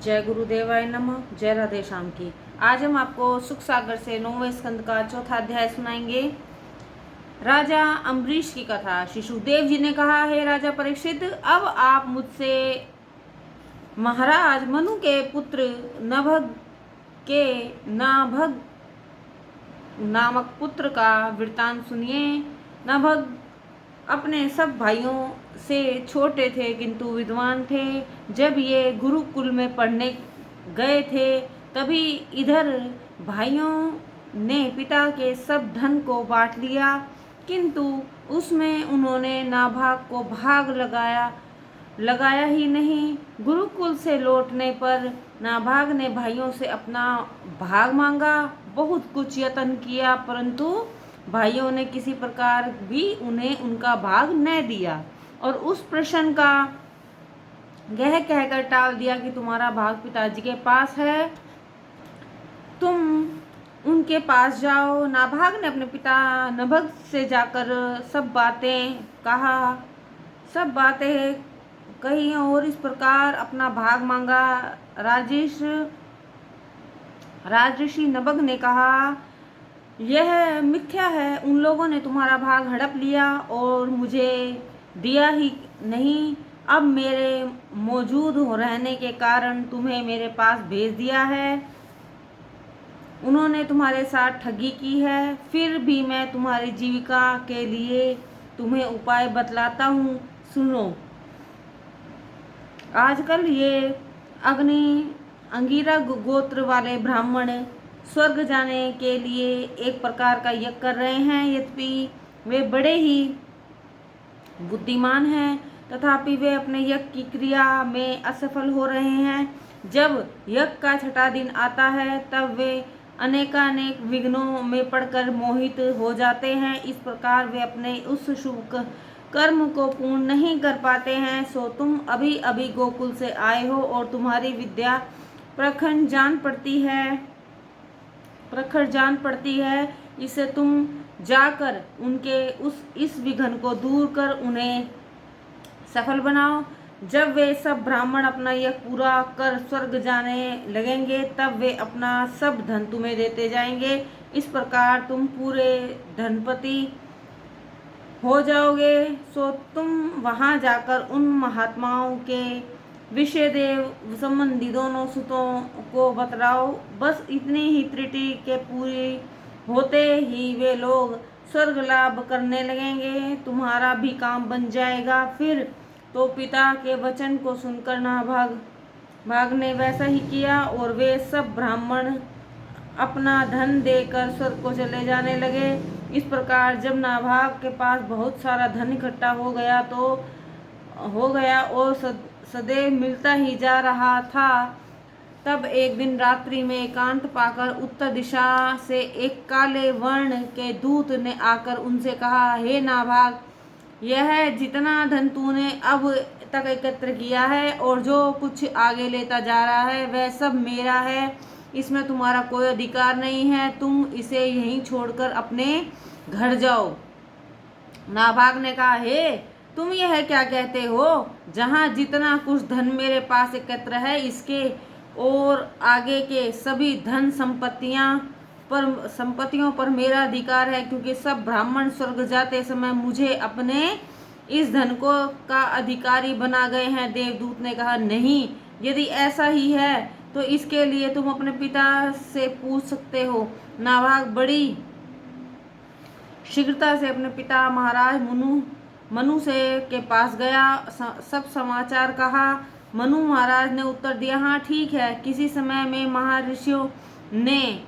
जय गुरुदेवाय नमः। जय राधे श्याम की। आज हम आपको सुख सागर से 9वें स्कंद का चौथा अध्याय सुनाएंगे। राजा अम्बरीश की कथा। श्री सुखदेव जी ने कहा, हे राजा परीक्षित, अब आप मुझसे महाराज मनु के पुत्र नाभग नामक पुत्र का वृत्तांत सुनिए। नाभग अपने सब भाइयों से छोटे थे किंतु विद्वान थे। जब ये गुरुकुल में पढ़ने गए थे तभी इधर भाइयों ने पिता के सब धन को बांट लिया, किंतु उसमें उन्होंने नाभाग को भाग लगाया ही नहीं। गुरुकुल से लौटने पर नाभाग ने भाइयों से अपना भाग मांगा। बहुत कुछ यत्न किया परंतु भाइयों ने किसी प्रकार भी उन्हें उनका भाग न दिया और उस प्रश्न का कहकर टाल दिया कि तुम्हारा भाग पिताजी के पास है, तुम उनके पास जाओ। नाभाग ने अपने पिता नभग से जाकर सब बातें कही और इस प्रकार अपना भाग मांगा। राजऋषि नभग ने कहा, यह मिथ्या है। उन लोगों ने तुम्हारा भाग हड़प लिया और मुझे दिया ही नहीं। अब मेरे मौजूद रहने के कारण तुम्हें मेरे पास भेज दिया है। उन्होंने तुम्हारे साथ ठगी की है। फिर भी मैं तुम्हारी जीविका के लिए तुम्हें उपाय बतलाता हूँ, सुनो। आजकल ये अंगिरा गोत्र वाले ब्राह्मण स्वर्ग जाने के लिए एक प्रकार का यज्ञ कर रहे हैं। यद्यपि वे बड़े ही बुद्धिमान हैं तथापि वे अपने यज्ञ की क्रिया में असफल हो रहे हैं। जब यज्ञ का छठा दिन आता है तब वे अनेकानेक विघ्नों में पड़कर मोहित हो जाते हैं। इस प्रकार वे अपने उस शुभ कर्म को पूर्ण नहीं कर पाते हैं। सो तुम अभी अभी गोकुल से आए हो और तुम्हारी विद्या प्रखर जान पड़ती है। इससे तुम जाकर उनके इस विघ्न को दूर कर उन्हें सफल बनाओ। जब वे सब ब्राह्मण अपना यह पूरा कर स्वर्ग जाने लगेंगे तब वे अपना सब धन तुम्हें देते जाएंगे। इस प्रकार तुम पूरे धनपति हो जाओगे। सो तुम वहां जाकर उन महात्माओं के विषयदेव संबंधी दोनों सुतों को बतलाओ। बस इतनी ही त्रुटि के पूरी होते ही वे लोग स्वर्ग लाभ करने लगेंगे। तुम्हारा भी काम बन जाएगा। फिर तो पिता के वचन को सुनकर नाभाग ने वैसा ही किया और वे सब ब्राह्मण अपना धन देकर स्वर्ग को चले जाने लगे। इस प्रकार जब नाभाग के पास बहुत सारा धन इकट्ठा हो गया और सदैव मिलता ही जा रहा था, तब एक दिन रात्रि में एकांत पाकर उत्तर दिशा से एक काले वर्ण के दूत ने आकर उनसे कहा, हे नाभाग, यह जितना धन तूने अब तक एकत्र किया है और जो कुछ आगे लेता जा रहा है वह सब मेरा है। इसमें तुम्हारा कोई अधिकार नहीं है। तुम इसे यहीं छोड़कर अपने घर जाओ। नाभाग ने कहा, हे तुम यह क्या कहते हो? जहाँ जितना कुछ धन मेरे पास एकत्र है इसके और आगे के सभी धन संपत्तियों पर मेरा अधिकार है, क्योंकि सब ब्राह्मण स्वर्ग जाते समय मुझे अपने इस धन का अधिकारी बना गए हैं। देवदूत ने कहा, नहीं, यदि ऐसा ही है तो इसके लिए तुम अपने पिता से पूछ सकते हो। नाभाग बड़ी शीघ्रता से अपने पिता महाराज मनु से के पास गया। सब समाचार कहा। मनु महाराज ने उत्तर दिया, हाँ ठीक है, किसी समय में महर्षियों ने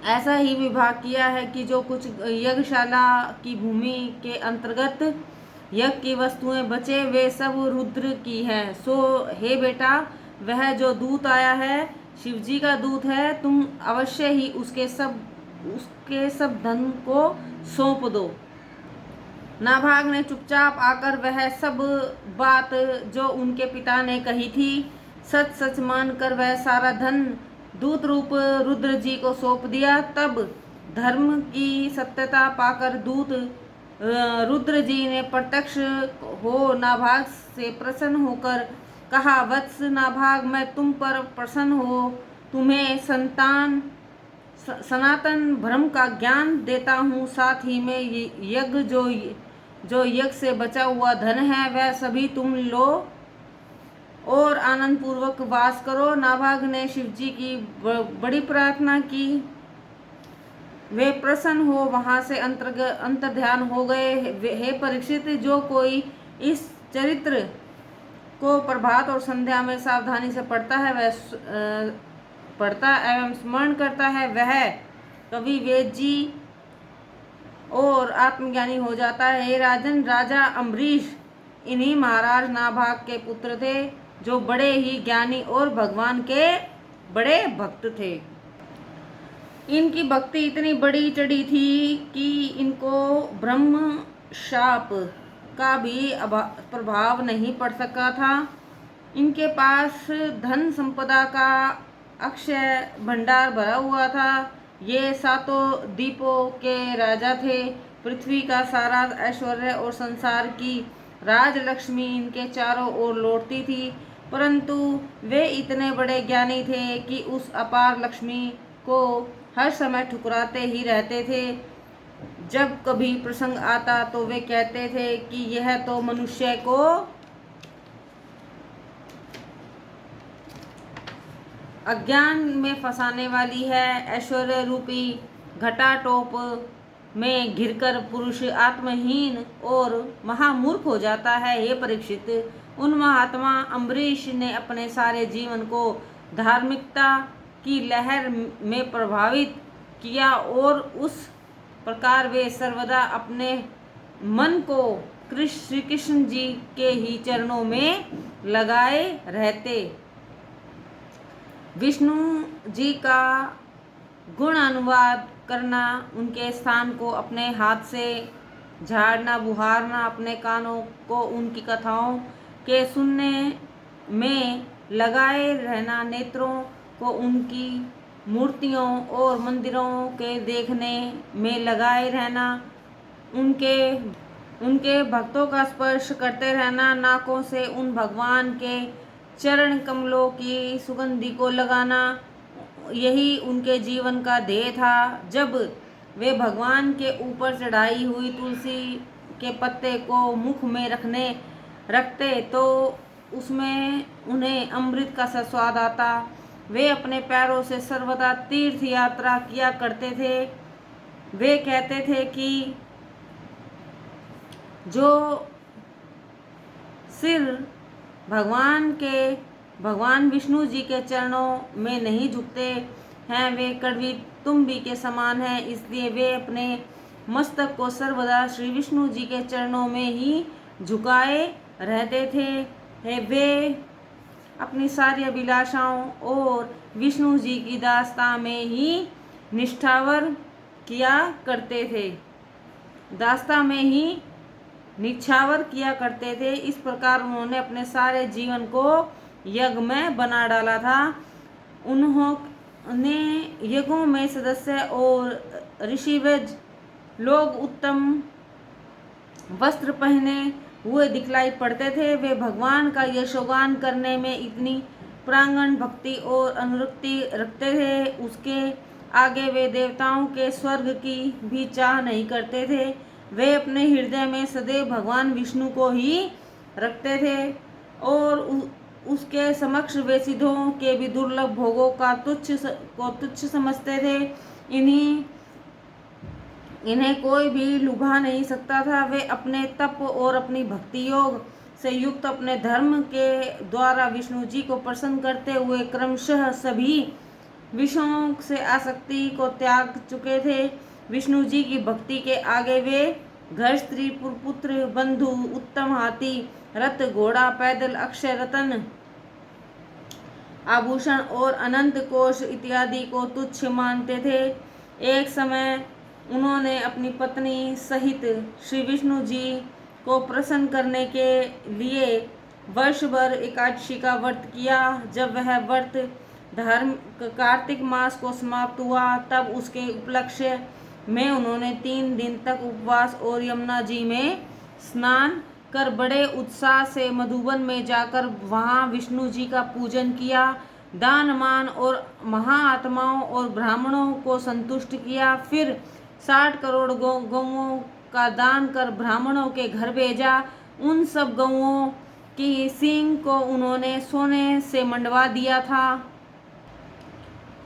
ऐसा ही विभाग किया है कि जो कुछ यज्ञशाला की भूमि के अंतर्गत यज्ञ की वस्तुएं बचे वे सब रुद्र की है। सो हे बेटा, वह जो दूत आया है शिवजी का दूत है। तुम अवश्य ही उसके सब धन को सौंप दो। नाभाग ने चुपचाप आकर वह सब बात जो उनके पिता ने कही थी सच मानकर वह सारा धन दूत रूप रुद्र जी को सौंप दिया। तब धर्म की सत्यता पाकर दूत रुद्र जी ने प्रत्यक्ष हो नाभाग से प्रसन्न होकर कहा, वत्स नाभाग, मैं तुम पर प्रसन्न हो तुम्हें सनातन भ्रम का ज्ञान देता हूँ। साथ ही में यज्ञ जो यज्ञ से बचा हुआ धन है वह सभी तुम लो और आनंद पूर्वक वास करो। नाभाग ने शिवजी की बड़ी प्रार्थना की। वे प्रसन्न हो वहां से अंतर्ध्यान हो गए। हे परीक्षित, जो कोई इस चरित्र को प्रभात और संध्या में सावधानी से पढ़ता है, वह पढ़ता एवं स्मरण करता है, वह कवि वेद जी और आत्मज्ञानी हो जाता है। हे राजन, राजा अम्बरीश इन्हीं महाराज नाभाग के पुत्र थे, जो बड़े ही ज्ञानी और भगवान के बड़े भक्त थे। इनकी भक्ति इतनी बड़ी चढ़ी थी कि इनको ब्रह्म शाप का भी प्रभाव नहीं पड़ सका था। इनके पास धन संपदा का अक्षय भंडार भरा हुआ था। ये सातों द्वीपों के राजा थे। पृथ्वी का सारा ऐश्वर्य और संसार की राजलक्ष्मी इनके चारों ओर लौटती थी, परंतु वे इतने बड़े ज्ञानी थे कि उस अपार लक्ष्मी को हर समय ठुकराते ही रहते थे। जब कभी प्रसंग आता तो वे कहते थे कि यह तो मनुष्य को अज्ञान में फंसाने वाली है। ऐश्वर्य रूपी घटाटोप में घिरकर पुरुष आत्महीन और महामूर्ख हो जाता है। हे परीक्षित, उन महात्मा अम्बरीश ने अपने सारे जीवन को धार्मिकता की लहर में प्रभावित किया और उस प्रकार वे सर्वदा अपने मन को श्री कृष्ण जी के ही चरणों में लगाए रहते। विष्णु जी का गुण अनुवाद करना, उनके स्थान को अपने हाथ से झाड़ना बुहारना, अपने कानों को उनकी कथाओं के सुनने में लगाए रहना, नेत्रों को उनकी मूर्तियों और मंदिरों के देखने में लगाए रहना, उनके भक्तों का स्पर्श करते रहना, नाकों से उन भगवान के चरण कमलों की सुगंधि को लगाना, यही उनके जीवन का ध्येय था। जब वे भगवान के ऊपर चढ़ाई हुई तुलसी के पत्ते को मुख में रखते तो उसमें उन्हें अमृत का सा स्वाद आता। वे अपने पैरों से सर्वदा तीर्थ यात्रा किया करते थे। वे कहते थे कि जो सिर भगवान विष्णु जी के चरणों में नहीं झुकते हैं, वे कड़वी तुम्बी के समान हैं। इसलिए वे अपने मस्तक को सर्वदा श्री विष्णु जी के चरणों में ही झुकाए रहते थे। वे अपनी सारी अभिलाषाओं और विष्णु जी की दास्ता में ही निष्ठावर किया करते थे, दास्ता में ही निछावर किया करते थे। इस प्रकार उन्होंने अपने सारे जीवन को यज्ञ में बना डाला था। उन्होंने यज्ञों में सदस्य और ऋषिवज लोग उत्तम वस्त्र पहने हुए दिखलाई पड़ते थे। वे भगवान का यशोगान करने में इतनी प्रांगण भक्ति और अनुरक्ति रखते थे, उसके आगे वे देवताओं के स्वर्ग की भी चाह नहीं करते थे। वे अपने हृदय में सदैव भगवान विष्णु को ही रखते थे और उसके समक्ष वे सिद्धों के भी दुर्लभ भोगों का तुच्छ समझते थे। इन्हें कोई भी लुभा नहीं सकता था। वे अपने तप और अपनी भक्ति योग से युक्त अपने धर्म के द्वारा विष्णु जी को प्रसन्न करते हुए क्रमशः सभी विषयों से आसक्ति को त्याग चुके थे। विष्णु जी की भक्ति के आगे वे घर, स्त्री, पुत्र, बंधु, उत्तम हाथी, रथ, घोड़ा, पैदल, अक्षय रतन, आभूषण और अनंत कोश इत्यादि को तुच्छ मानते थे। एक समय उन्होंने अपनी पत्नी सहित श्री विष्णु जी को प्रसन्न करने के लिए वर्ष भर एकादशी का व्रत किया। जब वह व्रत धर्म कार्तिक मास को समाप्त हुआ, तब उसके उपलक्ष्य में उन्होंने 3 दिन तक उपवास और यमुना जी में स्नान कर बड़े उत्साह से मधुबन में जाकर वहाँ विष्णु जी का पूजन किया, दान मान और महाआत्माओं और ब्राह्मणों को संतुष्ट किया। फिर 60 करोड़ गौओं का दान कर ब्राह्मणों के घर भेजा। उन सब गौओं की सींग को उन्होंने सोने से मंडवा दिया था।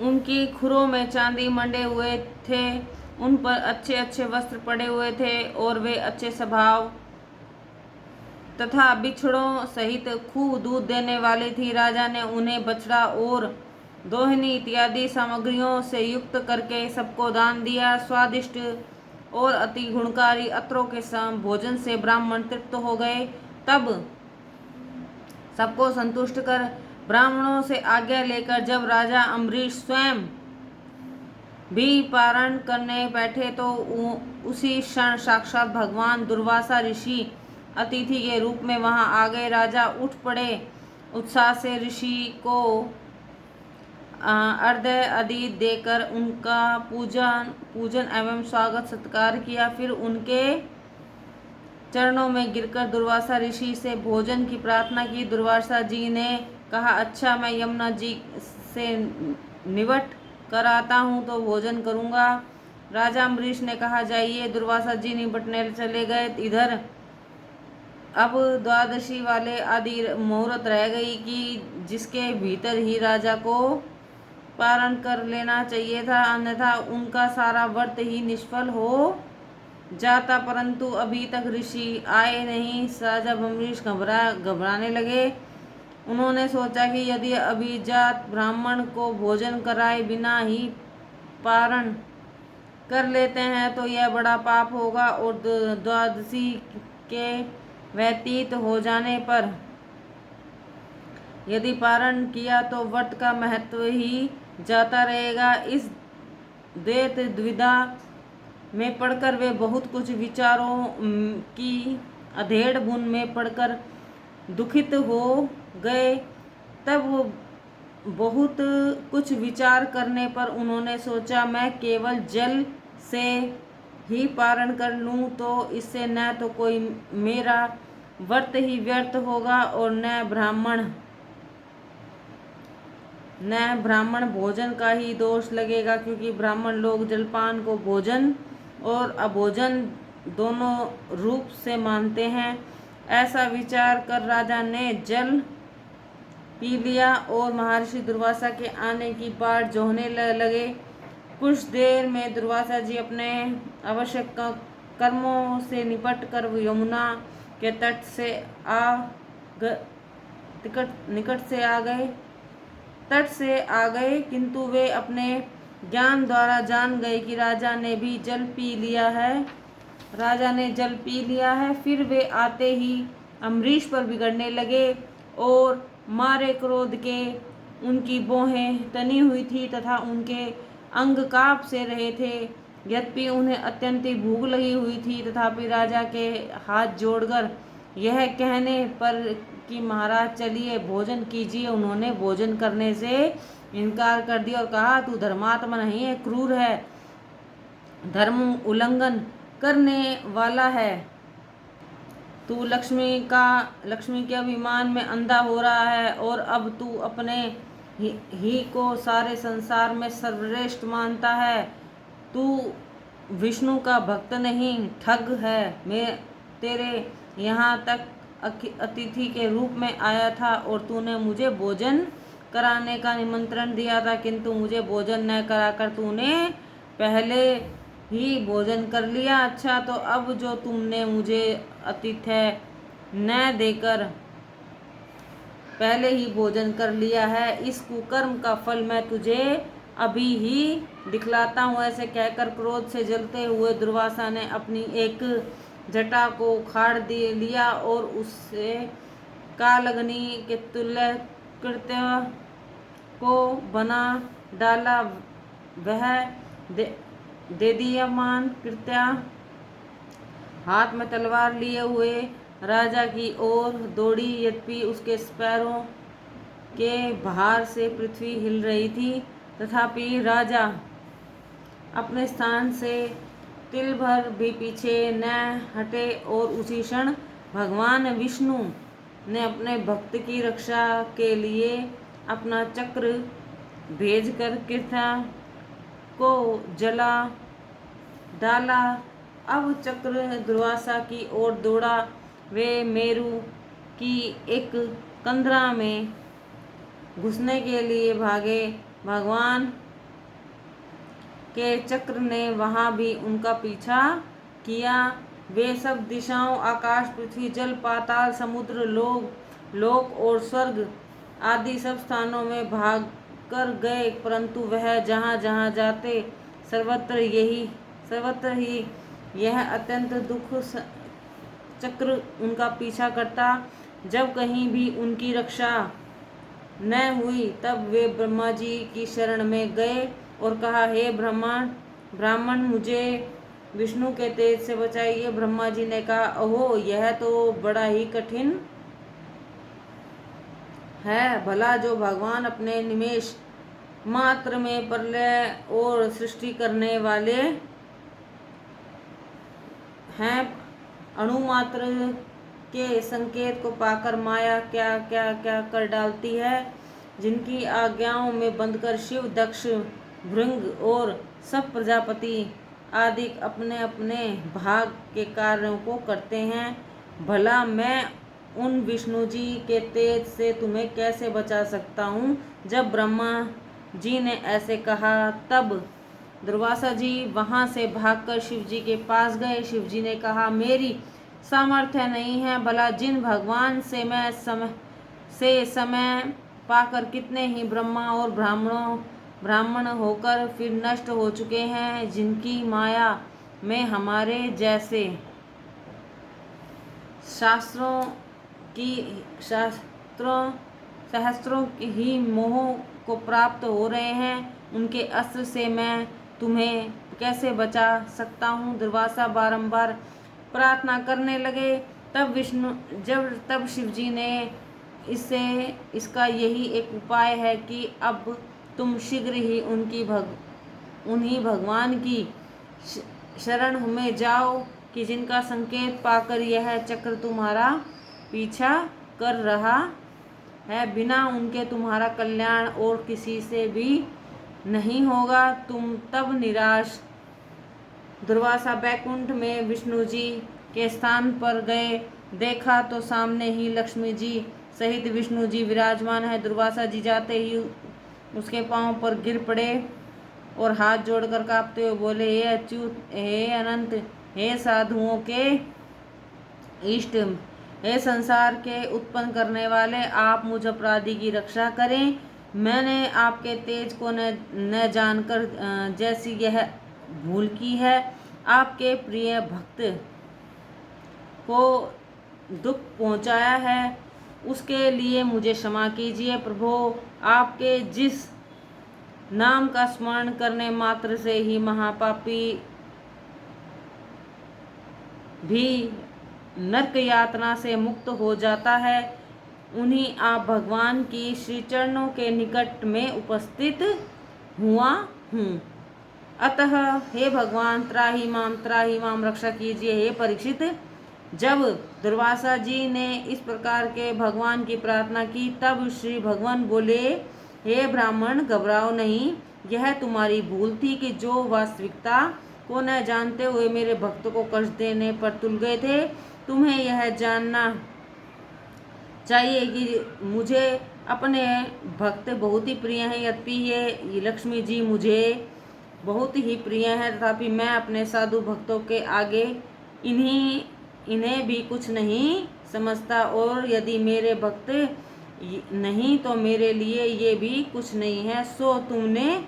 उनकी खुरों में चांदी मंडे हुए थे, उन पर अच्छे अच्छे वस्त्र पड़े हुए थे और वे अच्छे स्वभाव तथा बिछड़ों सहित खूब दूध देने वाली थी। राजा ने उन्हें बछड़ा और दोहिनी इत्यादि सामग्रियों से युक्त करके सबको दान दिया। स्वादिष्ट और अति गुणकारी अत्रों के सम भोजन से ब्राह्मण तृप्त हो गए। तब सबको संतुष्ट कर ब्राह्मणों से आज्ञा लेकर जब राजा अम्बरीश स्वयं भी पारण करने बैठे तो उसी क्षण साक्षात भगवान दुर्वासा ऋषि अतिथि के रूप में वहां आ गए। राजा उठ पड़े, उत्साह से ऋषि को अर्घ्य आदि देकर उनका पूजन एवं स्वागत सत्कार किया। फिर उनके चरणों में गिरकर दुर्वासा ऋषि से भोजन की प्रार्थना की। दुर्वासा जी ने कहा, अच्छा, मैं यमुना जी से निवट कर आता हूँ तो भोजन करूँगा। राजा अम्बरीश ने कहा, जाइए। दुर्वासा जी निपटने चले गए। इधर अब द्वादशी वाले आदि मुहूर्त रह गई कि जिसके भीतर ही राजा को पारण कर लेना चाहिए था, अन्यथा उनका सारा व्रत ही निष्फल हो जाता। परंतु अभी तक ऋषि आए नहीं। राजा अम्बरीश घबराने लगे। उन्होंने सोचा कि यदि अभिजात ब्राह्मण को भोजन कराए बिना ही पारण कर लेते हैं तो यह बड़ा पाप होगा और द्वादशी के व्यतीत हो जाने पर यदि पारण किया तो व्रत का महत्व ही जाता रहेगा। इस द्वैत द्विधा में पढ़कर वे बहुत कुछ विचारों की अधेड़ बुन में पढ़कर दुखित हो गए। तब वो बहुत कुछ विचार करने पर उन्होंने सोचा, मैं केवल जल से ही पारण कर लूँ तो इससे न तो कोई मेरा व्रत ही व्यर्थ होगा और न ब्राह्मण भोजन का ही दोष लगेगा, क्योंकि ब्राह्मण लोग जलपान को भोजन और अभोजन दोनों रूप से मानते हैं। ऐसा विचार कर राजा ने जल पी लिया और महर्षि दुर्वासा के आने की बाट जोहने लगे। कुछ देर में दुर्वासा जी अपने आवश्यक कर्मों से निपट कर यमुना के तट से आ गए, किंतु वे अपने ज्ञान द्वारा जान गए कि राजा ने भी जल पी लिया है। फिर वे आते ही अम्बरीश पर बिगड़ने लगे और मारे क्रोध के उनकी भौहें तनी हुई थी तथा उनके अंग कांप से रहे थे। यद्यपि उन्हें अत्यंत भूख लगी हुई थी, तथापि राजा के हाथ जोड़कर यह कहने पर कि महाराज चलिए भोजन कीजिए, उन्होंने भोजन करने से इनकार कर दिया और कहा, तू धर्मात्मा नहीं है, क्रूर है, धर्म उल्लंघन करने वाला है। तू लक्ष्मी के अभिमान में अंधा हो रहा है और अब तू अपने ही को सारे संसार में सर्वश्रेष्ठ मानता है। तू विष्णु का भक्त नहीं, ठग है। मैं तेरे यहाँ तक अतिथि के रूप में आया था और तूने मुझे भोजन कराने का निमंत्रण दिया था, किंतु मुझे भोजन न कराकर तूने पहले ही भोजन कर लिया। अच्छा, तो अब जो तुमने मुझे आतिथ्य न देकर पहले ही भोजन कर लिया है, इस कुकर्म का फल मैं तुझे अभी ही दिखलाता हूँ। ऐसे कहकर क्रोध से जलते हुए दुर्वासा ने अपनी एक जटा को उखाड़ लिया और उससे कालअग्नि के तुल्य कृत्य को बना डाला। वह देदीयमान कृत्या हाथ में तलवार लिए हुए राजा की ओर दौड़ी। यद्यपि उसके पैरों के भार से पृथ्वी हिल रही थी, तथापि राजा अपने स्थान से तिल भर भी पीछे न हटे और उसी क्षण भगवान विष्णु ने अपने भक्त की रक्षा के लिए अपना चक्र भेजकर कृथा को जला डाला। अब चक्र दुर्वासा की ओर दौड़ा। वे मेरु की एक कंदरा में घुसने के लिए भागे। भगवान के चक्र ने वहां भी उनका पीछा किया। वे सब दिशाओं, आकाश, पृथ्वी, जल, पाताल, समुद्र, लोक और स्वर्ग आदि सब स्थानों में भाग कर गए, परंतु वह जहाँ जहाँ जाते सर्वत्र ही यह अत्यंत दुख चक्र उनका पीछा करता। जब कहीं भी उनकी रक्षा न हुई तब वे ब्रह्मा जी की शरण में गए और कहा, हे ब्राह्मण मुझे विष्णु के तेज से बचाइए। ब्रह्मा जी ने कहा, ओहो, यह तो बड़ा ही कठिन है। भला जो भगवान अपने निमेष मात्र में प्रलय और सृष्टि करने वाले हैं, अणु मात्र के संकेत को पाकर माया क्या क्या क्या कर डालती है। जिनकी आज्ञाओं में बंधकर शिव, दक्ष, भृंग और सब प्रजापति आदि अपने अपने भाग के कार्यों को करते हैं। भला मैं उन विष्णु जी के तेज से तुम्हें कैसे बचा सकता हूँ। जब ब्रह्मा जी ने ऐसे कहा तब दुर्वासा जी वहां से भागकर शिव जी के पास गए। शिव जी ने कहा, मेरी सामर्थ्य नहीं है। भला जिन भगवान से मैं समय पाकर कितने ही ब्रह्मा और ब्राह्मण होकर फिर नष्ट हो चुके हैं। जिनकी माया में हमारे जैसे सहस्त्रों ही मोह को प्राप्त हो रहे हैं, उनके अस्त्र से मैं तुम्हें कैसे बचा सकता हूँ। दुर्वासा बारंबार प्रार्थना करने लगे। तब शिव जी ने इसका यही एक उपाय है कि अब तुम शीघ्र ही उन्हीं भगवान की शरण में जाओ कि जिनका संकेत पाकर यह चक्र तुम्हारा पीछा कर रहा है। बिना उनके तुम्हारा कल्याण और किसी से भी नहीं होगा। तुम तब निराश। दुर्वासा बैकुंठ में विष्णु जी के स्थान पर गए। देखा तो सामने ही लक्ष्मी जी सहित विष्णु जी विराजमान है। दुर्वासा जी जाते ही उसके पांव पर गिर पड़े और हाथ जोड़कर कांपते हुए बोले, हे अच्युत, हे अनंत, हे साधुओं के इष्ट, हे संसार के उत्पन्न करने वाले, आप मुझ अपराधी की रक्षा करें। मैंने आपके तेज को न जानकर जैसी यह भूल की है, आपके प्रिय भक्त को दुख पहुंचाया है, उसके लिए मुझे क्षमा कीजिए। प्रभु, आपके जिस नाम का स्मरण करने मात्र से ही महापापी भी नरक यातना से मुक्त हो जाता है, उन्हीं आप भगवान की श्री चरणों के निकट में उपस्थित हुआ हूँ। अतः हे भगवान, त्राहि माम रक्षा कीजिए। हे परीक्षित, जब दुर्वासा जी ने इस प्रकार के भगवान की प्रार्थना की तब श्री भगवान बोले, हे ब्राह्मण, घबराओ नहीं। यह तुम्हारी भूल थी कि जो वास्तविकता को न जानते हुए मेरे भक्त को कष्ट देने पर तुल गए थे। तुम्हें यह जानना चाहिए कि मुझे अपने भक्त बहुत ही प्रिय हैं। यद्यपि ये लक्ष्मी जी मुझे बहुत ही प्रिय हैं, तथापि मैं अपने साधु भक्तों के आगे इन्हें भी कुछ नहीं समझता, और यदि मेरे भक्त नहीं तो मेरे लिए ये भी कुछ नहीं है। सो तुमने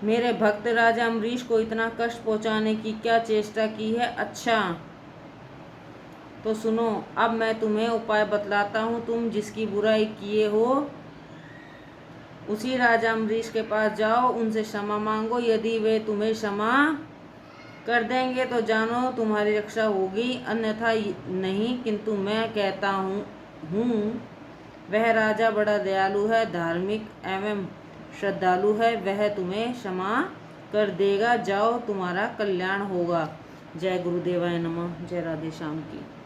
मेरे भक्त राजा अम्बरीश को इतना कष्ट पहुंचाने की क्या चेष्टा की है। अच्छा तो सुनो, अब मैं तुम्हें उपाय बतलाता हूँ। तुम जिसकी बुराई किए हो उसी राजा अम्बरीश के पास जाओ, उनसे क्षमा मांगो। यदि वे तुम्हें क्षमा कर देंगे तो जानो तुम्हारी रक्षा होगी, अन्यथा नहीं। किंतु मैं कहता हूँ वह राजा बड़ा दयालु है, धार्मिक एवं श्रद्धालु है, वह तुम्हें क्षमा कर देगा। जाओ, तुम्हारा कल्याण होगा। जय गुरुदेवाय नमः। जय राधे श्याम की।